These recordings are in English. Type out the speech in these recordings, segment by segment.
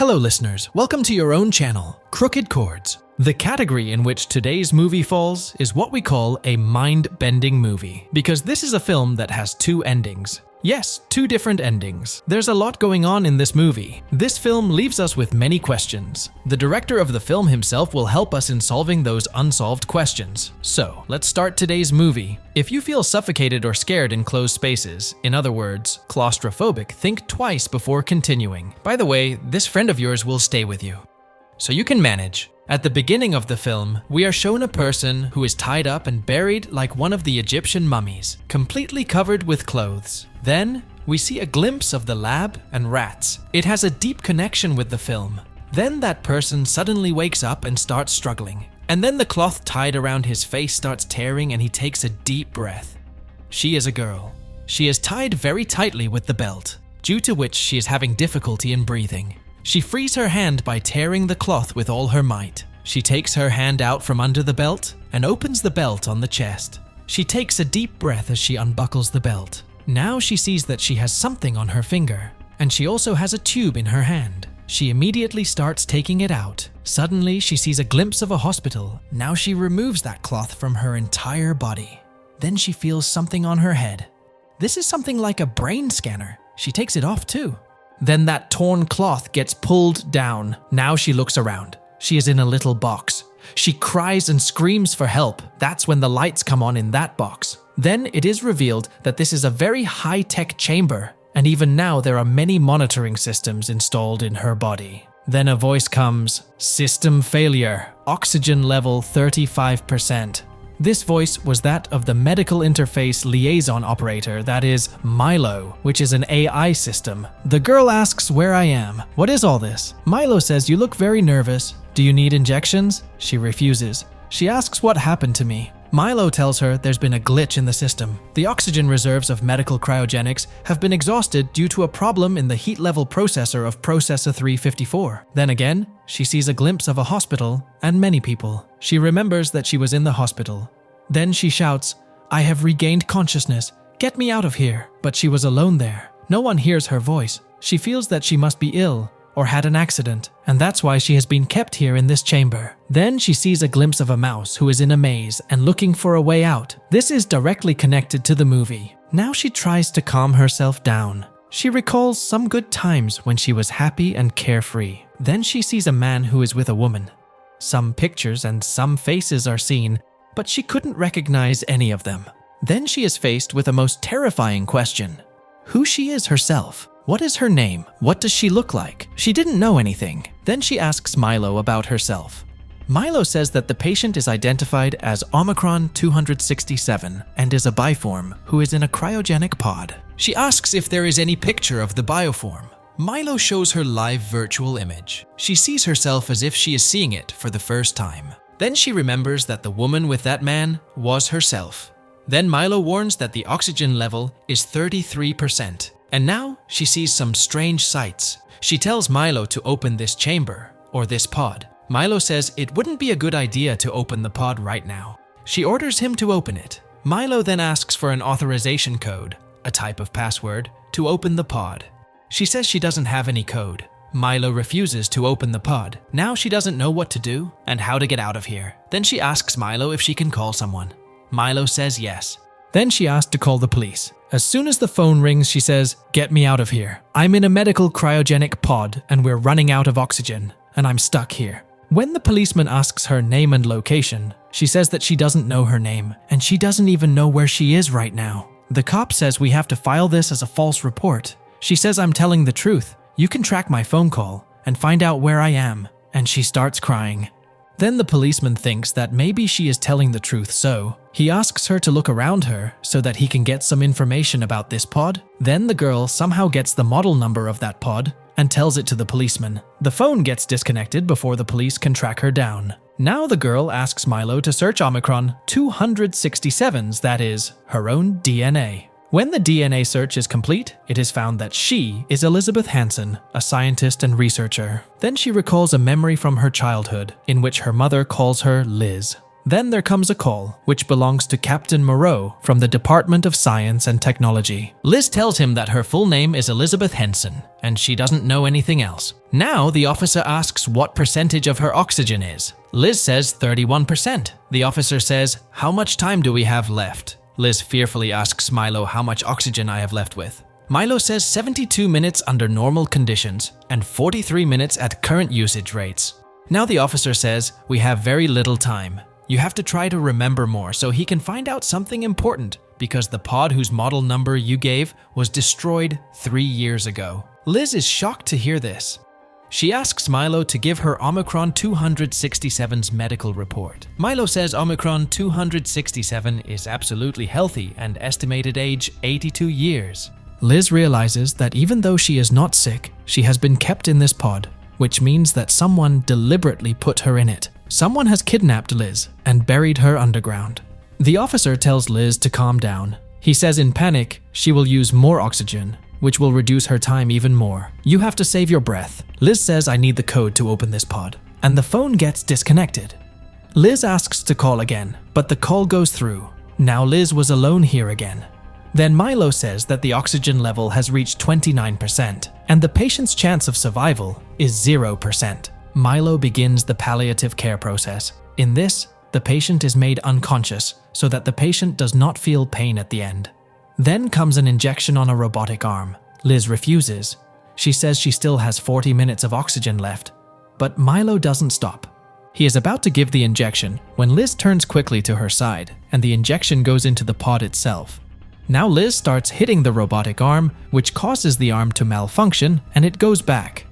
Hello listeners, welcome to your own channel, Crooked Chords. The category in which today's movie falls is what we call a mind-bending movie, because this is a film that has two endings. Yes, two different endings. There's a lot going on in this movie. This film leaves us with many questions. The director of the film himself will help us in solving those unsolved questions. So, let's start today's movie. If you feel suffocated or scared in closed spaces, in other words, claustrophobic, think twice before continuing. By the way, this friend of yours will stay with you, so you can manage. At the beginning of the film, we are shown a person who is tied up and buried like one of the Egyptian mummies, completely covered with clothes. Then, we see a glimpse of the lab and rats. It has a deep connection with the film. Then that person suddenly wakes up and starts struggling. And then the cloth tied around his face starts tearing and he takes a deep breath. She is a girl. She is tied very tightly with the belt, due to which she is having difficulty in breathing. She frees her hand by tearing the cloth with all her might. She takes her hand out from under the belt and opens the belt on the chest. She takes a deep breath as she unbuckles the belt. Now she sees that she has something on her finger, and she also has a tube in her hand. She immediately starts taking it out. Suddenly, she sees a glimpse of a hospital. Now she removes that cloth from her entire body. Then she feels something on her head. This is something like a brain scanner. She takes it off too. Then that torn cloth gets pulled down. Now she looks around. She is in a little box. She cries and screams for help. That's when the lights come on in that box. Then it is revealed that this is a very high-tech chamber, and even now there are many monitoring systems installed in her body. Then a voice comes, "System failure, oxygen level 35%. This voice was that of the medical interface liaison operator, that is, Milo, which is an AI system. The girl asks where I am. What is all this? Milo says, "You look very nervous. Do you need injections?" She refuses. She asks what happened to me. Milo tells her there's been a glitch in the system. The oxygen reserves of medical cryogenics have been exhausted due to a problem in the heat level processor of Processor 354. Then again, she sees a glimpse of a hospital and many people. She remembers that she was in the hospital. Then she shouts, "I have regained consciousness. Get me out of here." But she was alone there. No one hears her voice. She feels that she must be ill or had an accident, and that's why she has been kept here in this chamber. Then she sees a glimpse of a mouse who is in a maze and looking for a way out. This is directly connected to the movie. Now she tries to calm herself down. She recalls some good times when she was happy and carefree. Then she sees a man who is with a woman. Some pictures and some faces are seen, but she couldn't recognize any of them. Then she is faced with a most terrifying question: who she is herself. What is her name? What does she look like? She didn't know anything. Then she asks Milo about herself. Milo says that the patient is identified as Omicron 267 and is a bioform who is in a cryogenic pod. She asks if there is any picture of the bioform. Milo shows her live virtual image. She sees herself as if she is seeing it for the first time. Then she remembers that the woman with that man was herself. Then Milo warns that the oxygen level is 33%. And now she sees some strange sights. She tells Milo to open this chamber, or this pod. Milo says it wouldn't be a good idea to open the pod right now. She orders him to open it. Milo then asks for an authorization code, a type of password, to open the pod. She says she doesn't have any code. Milo refuses to open the pod. Now she doesn't know what to do and how to get out of here. Then she asks Milo if she can call someone. Milo says yes. Then she asks to call the police. As soon as the phone rings, she says, "Get me out of here. I'm in a medical cryogenic pod and we're running out of oxygen, and I'm stuck here." When the policeman asks her name and location, she says that she doesn't know her name, and she doesn't even know where she is right now. The cop says we have to file this as a false report. She says, "I'm telling the truth. You can track my phone call and find out where I am," and she starts crying. Then the policeman thinks that maybe she is telling the truth, so he asks her to look around her so that he can get some information about this pod. Then the girl somehow gets the model number of that pod and tells it to the policeman. The phone gets disconnected before the police can track her down. Now the girl asks Milo to search Omicron 267's, that is, her own DNA. When the DNA search is complete, it is found that she is Elizabeth Hansen, a scientist and researcher. Then she recalls a memory from her childhood, in which her mother calls her Liz. Then there comes a call, which belongs to Captain Moreau from the Department of Science and Technology. Liz tells him that her full name is Elizabeth Henson, and she doesn't know anything else. Now the officer asks what percentage of her oxygen is. Liz says 31%. The officer says, "How much time do we have left?" Liz fearfully asks Milo how much oxygen I have left with. Milo says 72 minutes under normal conditions and 43 minutes at current usage rates. Now the officer says, "We have very little time. You have to try to remember more so he can find out something important because the pod whose model number you gave was destroyed 3 years ago." Liz is shocked to hear this. She asks Milo to give her Omicron 267's medical report. Milo says Omicron 267 is absolutely healthy and estimated age 82 years. Liz realizes that even though she is not sick, she has been kept in this pod, which means that someone deliberately put her in it. Someone has kidnapped Liz and buried her underground. The officer tells Liz to calm down. He says in panic, she will use more oxygen, which will reduce her time even more. You have to save your breath. Liz says, "I need the code to open this pod." And the phone gets disconnected. Liz asks to call again, but the call goes through. Now Liz was alone here again. Then Milo says that the oxygen level has reached 29%, and the patient's chance of survival is 0%. Milo begins the palliative care process. In this, the patient is made unconscious so that the patient does not feel pain at the end. Then comes an injection on a robotic arm. Liz refuses. She says she still has 40 minutes of oxygen left, but Milo doesn't stop. He is about to give the injection when Liz turns quickly to her side, and the injection goes into the pod itself. Now Liz starts hitting the robotic arm, which causes the arm to malfunction, and it goes back.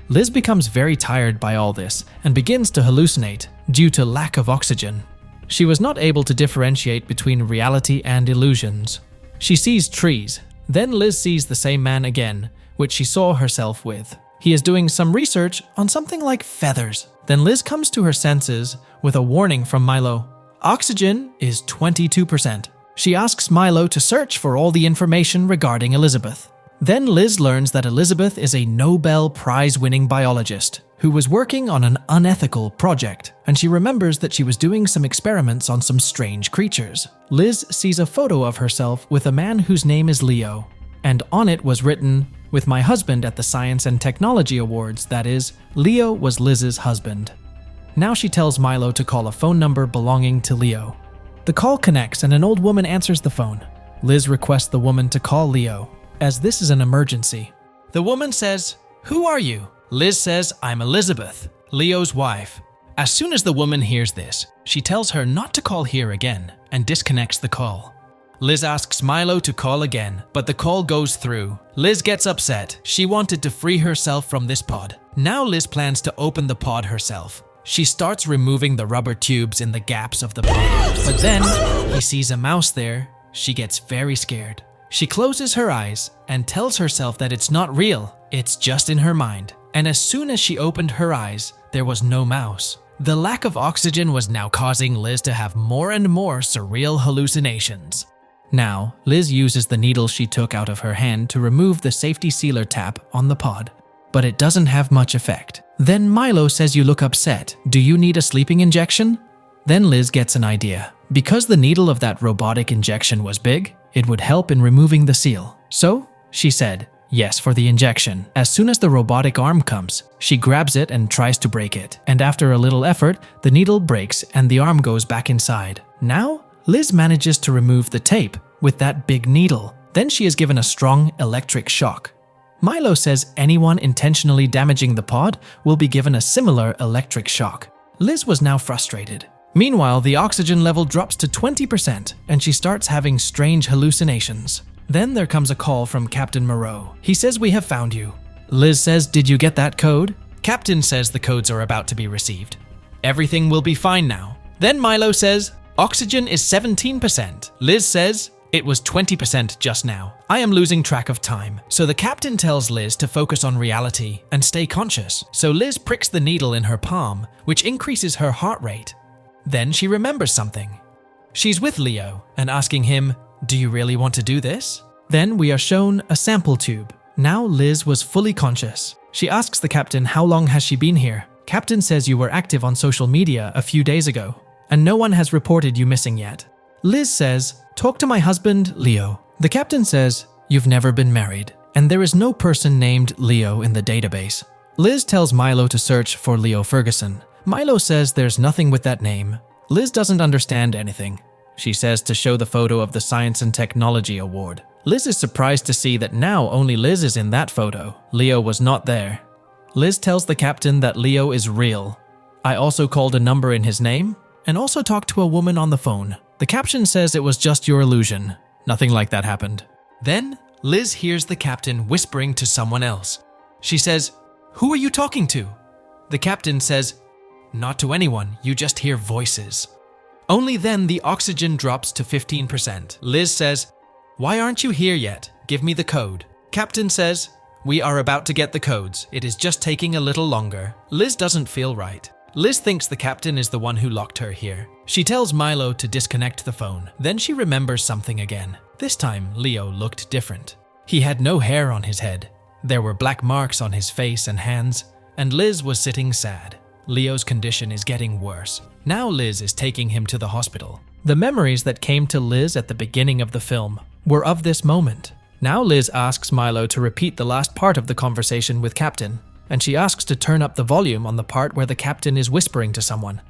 Liz becomes very tired by all this and begins to hallucinate due to lack of oxygen. She was not able to differentiate between reality and illusions. She sees trees. Then Liz sees the same man again, which she saw herself with. He is doing some research on something like feathers. Then Liz comes to her senses with a warning from Milo. Oxygen is 22%. She asks Milo to search for all the information regarding Elizabeth. Then Liz learns that Elizabeth is a Nobel Prize-winning biologist who was working on an unethical project, and she remembers that she was doing some experiments on some strange creatures. Liz sees a photo of herself with a man whose name is Leo, and on it was written, "With my husband at the Science and Technology Awards," that is, Leo was Liz's husband. Now she tells Milo to call a phone number belonging to Leo. The call connects and an old woman answers the phone. Liz requests the woman to call Leo, as this is an emergency. The woman says, "Who are you?" Liz says, "I'm Elizabeth, Leo's wife." As soon as the woman hears this, she tells her not to call here again and disconnects the call. Liz asks Milo to call again, but the call goes through. Liz gets upset. She wanted to free herself from this pod. Now Liz plans to open the pod herself. She starts removing the rubber tubes in the gaps of the pod, but then he sees a mouse there. She gets very scared. She closes her eyes and tells herself that it's not real, it's just in her mind. And as soon as she opened her eyes, there was no mouse. The lack of oxygen was now causing Liz to have more and more surreal hallucinations. Now, Liz uses the needle she took out of her hand to remove the safety sealer tap on the pod, but it doesn't have much effect. Then Milo says, "You look upset. Do you need a sleeping injection?" Then Liz gets an idea. Because the needle of that robotic injection was big, it would help in removing the seal. So, she said, yes for the injection. As soon as the robotic arm comes, she grabs it and tries to break it. And after a little effort, the needle breaks and the arm goes back inside. Now, Liz manages to remove the tape with that big needle. Then she is given a strong electric shock. Milo says anyone intentionally damaging the pod will be given a similar electric shock. Liz was now frustrated. Meanwhile, the oxygen level drops to 20% and she starts having strange hallucinations. Then there comes a call from Captain Moreau. He says, "We have found you." Liz says, "Did you get that code?" Captain says the codes are about to be received. Everything will be fine now. Then Milo says, "Oxygen is 17%. Liz says, "It was 20% just now. I am losing track of time." So the captain tells Liz to focus on reality and stay conscious. So Liz pricks the needle in her palm, which increases her heart rate. Then she remembers something. She's with Leo and asking him, "Do you really want to do this?" Then we are shown a sample tube. Now Liz was fully conscious. She asks the captain how long has she been here. Captain says, "You were active on social media a few days ago." and no one has reported you missing yet. Liz says, talk to my husband, Leo. The captain says, you've never been married, and there is no person named Leo in the database. Liz tells Milo to search for Leo Ferguson. Milo says there's nothing with that name. Liz doesn't understand anything. She says to show the photo of the Science and Technology Award. Liz is surprised to see that now only Liz is in that photo. Leo was not there. Liz tells the captain that Leo is real. I also called a number in his name and also talked to a woman on the phone. The caption says it was just your illusion. Nothing like that happened. Then, Liz hears the captain whispering to someone else. She says, who are you talking to? The captain says, not to anyone, you just hear voices. Only then the oxygen drops to 15%. Liz says, why aren't you here yet? Give me the code. Captain says, we are about to get the codes. It is just taking a little longer. Liz doesn't feel right. Liz thinks the captain is the one who locked her here. She tells Milo to disconnect the phone. Then she remembers something again. This time, Leo looked different. He had no hair on his head. There were black marks on his face and hands, and Liz was sitting sad. Leo's condition is getting worse. Now Liz is taking him to the hospital. The memories that came to Liz at the beginning of the film were of this moment. Now Liz asks Milo to repeat the last part of the conversation with Captain, and she asks to turn up the volume on the part where the captain is whispering to someone.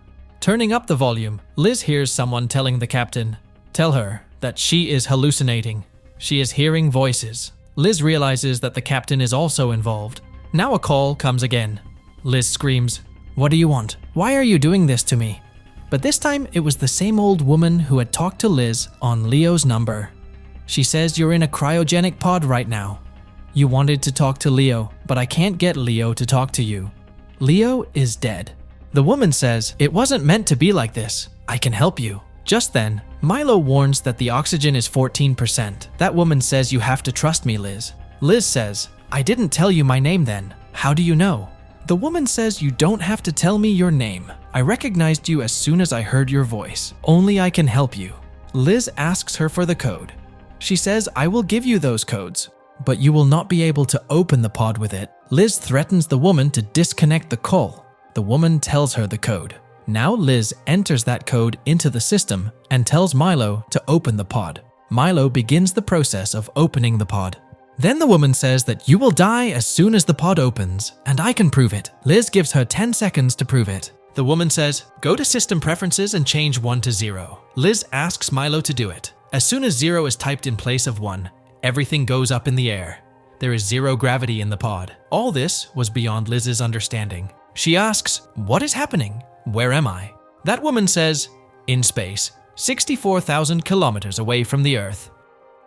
Turning up the volume, Liz hears someone telling the captain, tell her that she is hallucinating. She is hearing voices. Liz realizes that the captain is also involved. Now a call comes again. Liz screams, what do you want? Why are you doing this to me? But this time it was the same old woman who had talked to Liz on Leo's number. She says you're in a cryogenic pod right now. You wanted to talk to Leo, but I can't get Leo to talk to you. Leo is dead. The woman says, it wasn't meant to be like this. I can help you. Just then, Milo warns that the oxygen is 14%. That woman says you have to trust me, Liz. Liz says, I didn't tell you my name then. How do you know? The woman says you don't have to tell me your name. I recognized you as soon as I heard your voice. Only I can help you. Liz asks her for the code. She says, I will give you those codes, but you will not be able to open the pod with it. Liz threatens the woman to disconnect the call. The woman tells her the code. Now Liz enters that code into the system and tells Milo to open the pod. Milo begins the process of opening the pod. Then the woman says that you will die as soon as the pod opens, and I can prove it. Liz gives her 10 seconds to prove it. The woman says, go to system preferences and change 1 to 0. Liz asks Milo to do it. As soon as 0 is typed in place of 1, everything goes up in the air. There is 0 gravity in the pod. All this was beyond Liz's understanding. She asks, what is happening? Where am I? That woman says, in space, 64,000 kilometers away from the Earth.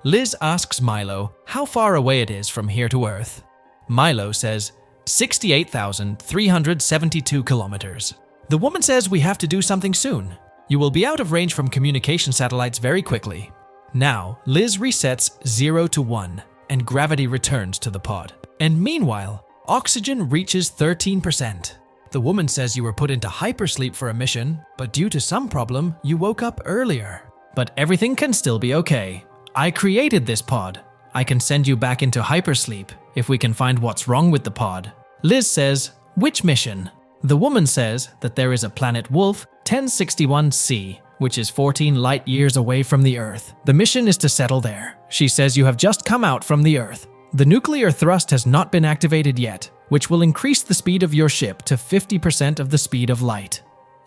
Liz asks Milo how far away it is from here to Earth. Milo says, 68,372 kilometers. The woman says we have to do something soon. You will be out of range from communication satellites very quickly. Now, Liz resets 0 to 1, and gravity returns to the pod. And meanwhile, oxygen reaches 13%. The woman says you were put into hypersleep for a mission, but due to some problem, you woke up earlier. But everything can still be okay. I created this pod. I can send you back into hypersleep if we can find what's wrong with the pod. Liz says, which mission? The woman says that there is a planet Wolf 1061c, which is 14 light years away from the Earth. The mission is to settle there. She says you have just come out from the Earth. The nuclear thrust has not been activated yet, which will increase the speed of your ship to 50% of the speed of light.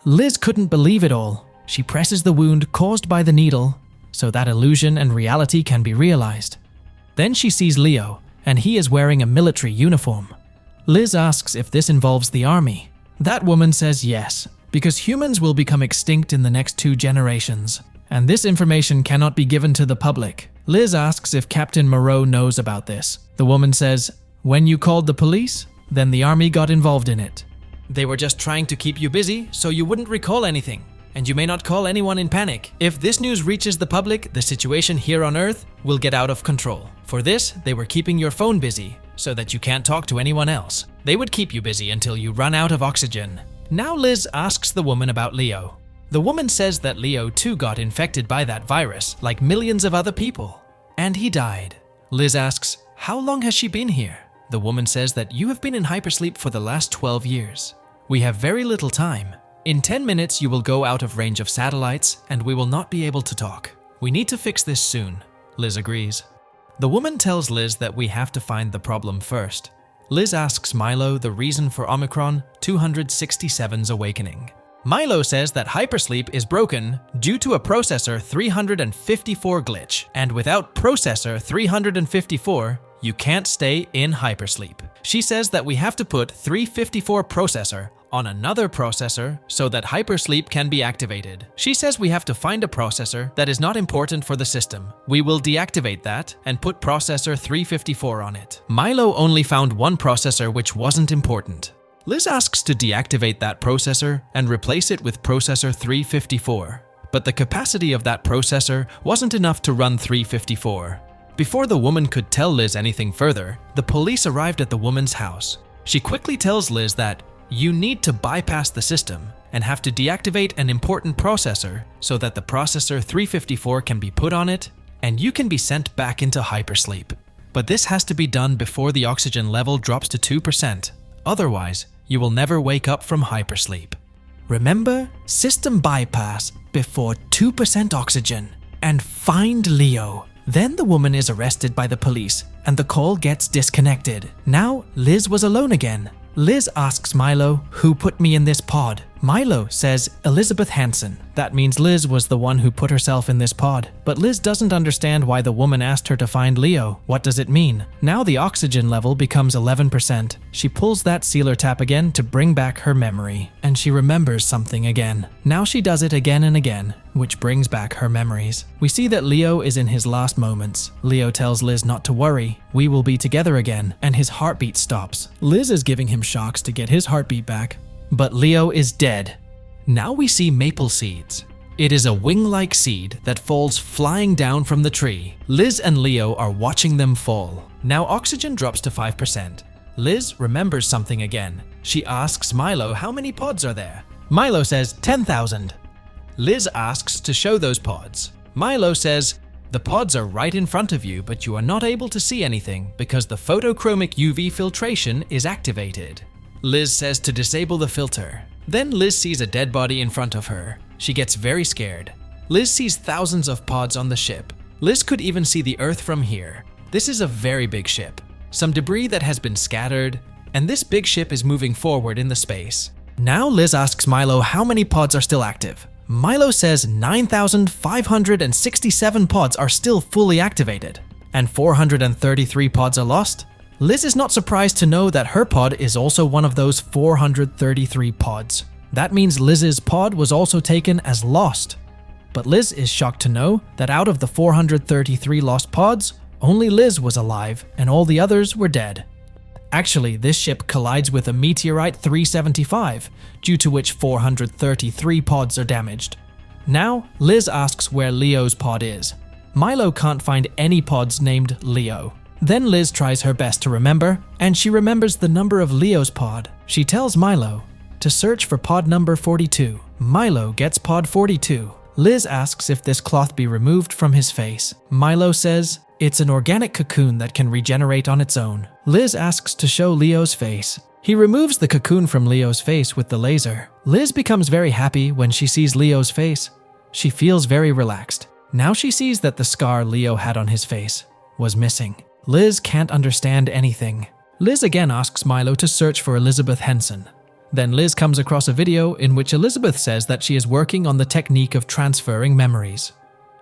Liz couldn't believe it all. She presses the wound caused by the needle so that illusion and reality can be realized. Then she sees Leo, and he is wearing a military uniform. Liz asks if this involves the army. That woman says yes, because humans will become extinct in the next 2 generations, and this information cannot be given to the public. Liz asks if Captain Moreau knows about this. The woman says, when you called the police, then the army got involved in it. They were just trying to keep you busy so you wouldn't recall anything, and you may not call anyone in panic. If this news reaches the public, the situation here on Earth will get out of control. For this, they were keeping your phone busy so that you can't talk to anyone else. They would keep you busy until you run out of oxygen. Now Liz asks the woman about Leo. The woman says that Leo too got infected by that virus, like millions of other people, and he died. Liz asks, how long has she been here? The woman says that you have been in hypersleep for the last 12 years. We have very little time. In 10 minutes, you will go out of range of satellites, and we will not be able to talk. We need to fix this soon. Liz agrees. The woman tells Liz that we have to find the problem first. Liz asks Milo the reason for Omicron 267's awakening. Milo says that hypersleep is broken due to a processor 354 glitch, and without processor 354, you can't stay in hypersleep. She says that we have to put 354 processor on another processor so that hypersleep can be activated. She says we have to find a processor that is not important for the system. We will deactivate that and put processor 354 on it. Milo only found one processor which wasn't important. Liz asks to deactivate that processor and replace it with processor 354, but the capacity of that processor wasn't enough to run 354. Before the woman could tell Liz anything further, the police arrived at the woman's house. She quickly tells Liz that you need to bypass the system and have to deactivate an important processor so that the processor 354 can be put on it and you can be sent back into hypersleep. But this has to be done before the oxygen level drops to 2%. Otherwise, you will never wake up from hypersleep. Remember, system bypass before 2% oxygen and find Leo. Then the woman is arrested by the police and the call gets disconnected. Now Liz was alone again. Liz asks Milo, who put me in this pod? Milo says Elizabeth Hansen. That means Liz was the one who put herself in this pod. But Liz doesn't understand why the woman asked her to find Leo. What does it mean? Now the oxygen level becomes 11%. She pulls that sealer tap again to bring back her memory. And she remembers something again. Now she does it again and again, which brings back her memories. We see that Leo is in his last moments. Leo tells Liz not to worry. We will be together again. And his heartbeat stops. Liz is giving him shocks to get his heartbeat back. But Leo is dead. Now we see maple seeds. It is a wing-like seed that falls flying down from the tree. Liz and Leo are watching them fall. Now oxygen drops to 5%. Liz remembers something again. She asks Milo how many pods are there. Milo says 10,000. Liz asks to show those pods. Milo says, the pods are right in front of you, but you are not able to see anything because the photochromic UV filtration is activated. Liz says to disable the filter. Then Liz sees a dead body in front of her. She gets very scared. Liz sees thousands of pods on the ship. Liz could even see the Earth from here. This is a very big ship. Some debris that has been scattered, and this big ship is moving forward in the space. Now Liz asks Milo how many pods are still active. Milo says 9,567 pods are still fully activated, and 433 pods are lost. Liz is not surprised to know that her pod is also one of those 433 pods. That means Liz's pod was also taken as lost. But Liz is shocked to know that out of the 433 lost pods, only Liz was alive and all the others were dead. Actually, this ship collides with a meteorite 375, due to which 433 pods are damaged. Now, Liz asks where Leo's pod is. Milo can't find any pods named Leo. Then Liz tries her best to remember, and she remembers the number of Leo's pod. She tells Milo to search for pod number 42. Milo gets pod 42. Liz asks if this cloth be removed from his face. Milo says it's an organic cocoon that can regenerate on its own. Liz asks to show Leo's face. He removes the cocoon from Leo's face with the laser. Liz becomes very happy when she sees Leo's face. She feels very relaxed. Now she sees that the scar Leo had on his face was missing. Liz can't understand anything. Liz again asks Milo to search for Elizabeth Henson. Then Liz comes across a video in which Elizabeth says that she is working on the technique of transferring memories.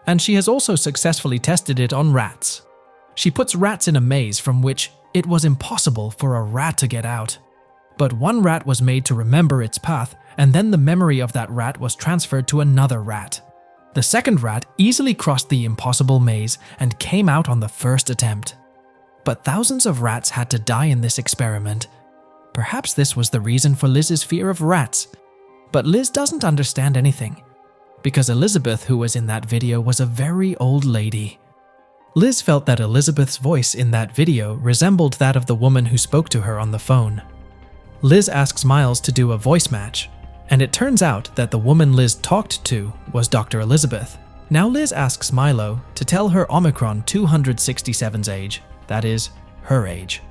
And she has also successfully tested it on rats. She puts rats in a maze from which it was impossible for a rat to get out. But one rat was made to remember its path, and then the memory of that rat was transferred to another rat. The second rat easily crossed the impossible maze and came out on the first attempt. But thousands of rats had to die in this experiment. Perhaps this was the reason for Liz's fear of rats. But Liz doesn't understand anything, because Elizabeth, who was in that video, was a very old lady. Liz felt that Elizabeth's voice in that video resembled that of the woman who spoke to her on the phone. Liz asks Miles to do a voice match, and it turns out that the woman Liz talked to was Dr. Elizabeth. Now Liz asks Milo to tell her Omicron 267's age. That is, her age.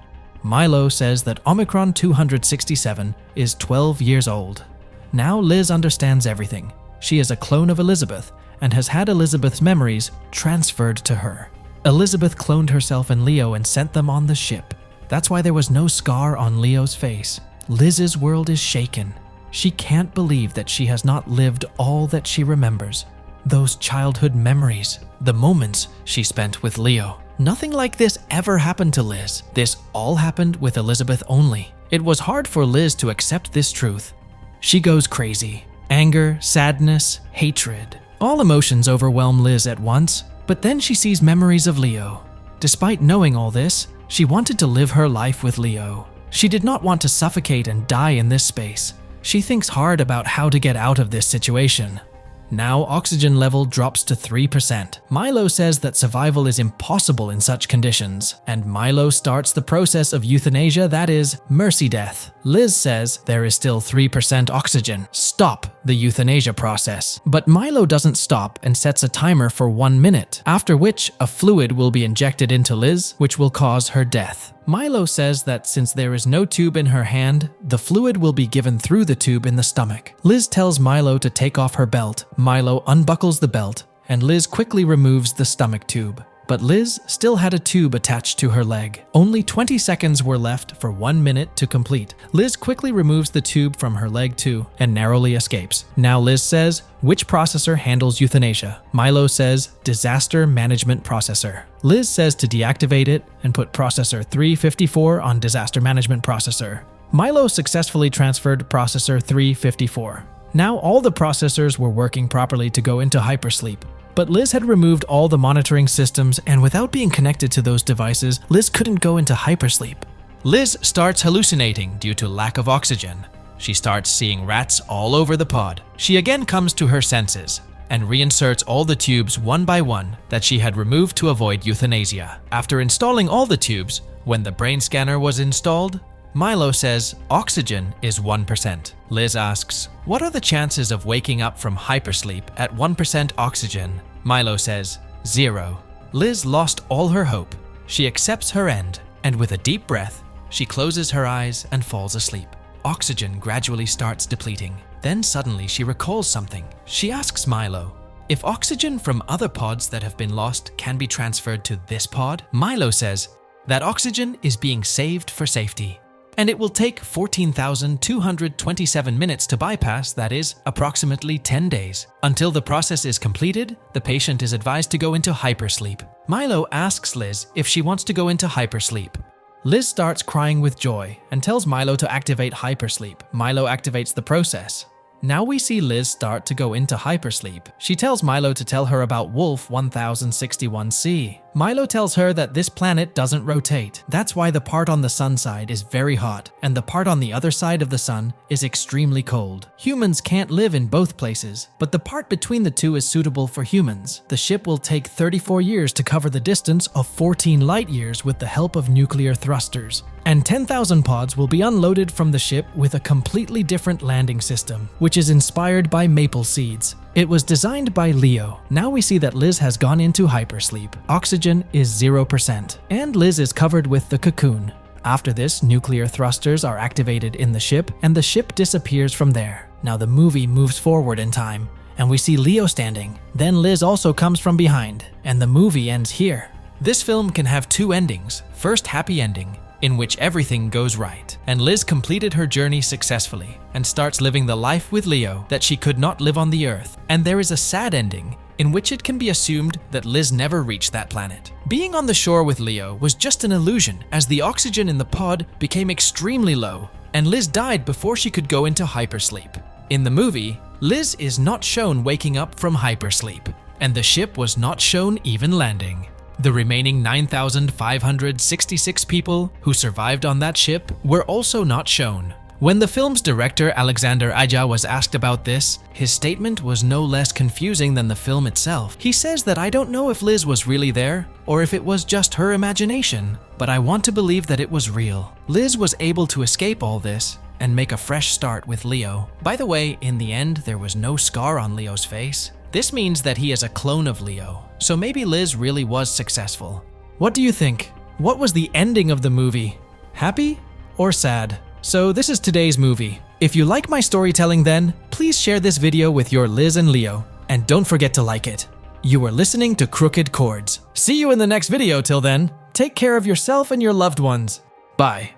Milo says that Omicron 267 is 12 years old. Now Liz understands everything. She is a clone of Elizabeth and has had Elizabeth's memories transferred to her. Elizabeth cloned herself and Leo and sent them on the ship. That's why there was no scar on Leo's face. Liz's world is shaken. She can't believe that she has not lived all that she remembers. Those childhood memories, the moments she spent with Leo. Nothing like this ever happened to Liz. This all happened with Elizabeth only. It was hard for Liz to accept this truth. She goes crazy. Anger, sadness, hatred. All emotions overwhelm Liz at once, but then she sees memories of Leo. Despite knowing all this, she wanted to live her life with Leo. She did not want to suffocate and die in this space. She thinks hard about how to get out of this situation. Now oxygen level drops to 3%. Milo says that survival is impossible in such conditions, and Milo starts the process of euthanasia, that is, mercy death. Liz says there is still 3% oxygen. Stop the euthanasia process. But Milo doesn't stop and sets a timer for 1 minute, after which a fluid will be injected into Liz, which will cause her death. Milo says that since there is no tube in her hand, the fluid will be given through the tube in the stomach. Liz tells Milo to take off her belt. Milo unbuckles the belt, and Liz quickly removes the stomach tube. But Liz still had a tube attached to her leg. Only 20 seconds were left for 1 minute to complete. Liz quickly removes the tube from her leg too and narrowly escapes. Now Liz says, which processor handles euthanasia? Milo says, disaster management processor. Liz says to deactivate it and put processor 354 on disaster management processor. Milo successfully transferred processor 354. Now all the processors were working properly to go into hypersleep. But Liz had removed all the monitoring systems, and without being connected to those devices, Liz couldn't go into hypersleep. Liz starts hallucinating due to lack of oxygen. She starts seeing rats all over the pod. She again comes to her senses and reinserts all the tubes one by one that she had removed to avoid euthanasia. After installing all the tubes, when the brain scanner was installed, Milo says oxygen is 1%. Liz asks, what are the chances of waking up from hypersleep at 1% oxygen? Milo says, 0. Liz lost all her hope. She accepts her end, and with a deep breath, she closes her eyes and falls asleep. Oxygen gradually starts depleting. Then suddenly she recalls something. She asks Milo, if oxygen from other pods that have been lost can be transferred to this pod? Milo says that oxygen is being saved for safety, and it will take 14,227 minutes to bypass, that is, approximately 10 days. Until the process is completed, the patient is advised to go into hypersleep. Milo asks Liz if she wants to go into hypersleep. Liz starts crying with joy and tells Milo to activate hypersleep. Milo activates the process. Now we see Liz start to go into hypersleep. She tells Milo to tell her about Wolf 1061c. Milo tells her that this planet doesn't rotate. That's why the part on the sun side is very hot, and the part on the other side of the sun is extremely cold. Humans can't live in both places, but the part between the two is suitable for humans. The ship will take 34 years to cover the distance of 14 light years with the help of nuclear thrusters. And 10,000 pods will be unloaded from the ship with a completely different landing system, which is inspired by maple seeds. It was designed by Leo. Now we see that Liz has gone into hypersleep. Oxygen is 0%, and Liz is covered with the cocoon. After this, nuclear thrusters are activated in the ship, and the ship disappears from there. Now the movie moves forward in time, and we see Leo standing. Then Liz also comes from behind, and the movie ends here. This film can have two endings. First, happy ending, in which everything goes right, and Liz completed her journey successfully and starts living the life with Leo that she could not live on the Earth. And there is a sad ending, in which it can be assumed that Liz never reached that planet. Being on the shore with Leo was just an illusion, as the oxygen in the pod became extremely low, and Liz died before she could go into hypersleep. In the movie, Liz is not shown waking up from hypersleep, and the ship was not shown even landing. The remaining 9,566 people who survived on that ship were also not shown. When the film's director Alexander Aja was asked about this, his statement was no less confusing than the film itself. He says that I don't know if Liz was really there or if it was just her imagination, but I want to believe that it was real. Liz was able to escape all this and make a fresh start with Leo. By the way, in the end, there was no scar on Leo's face. This means that he is a clone of Leo, so maybe Liz really was successful. What do you think? What was the ending of the movie? Happy or sad? So this is today's movie. If you like my storytelling then, please share this video with your Liz and Leo, and don't forget to like it. You are listening to Crooked Chords. See you in the next video. Till then, take care of yourself and your loved ones. Bye.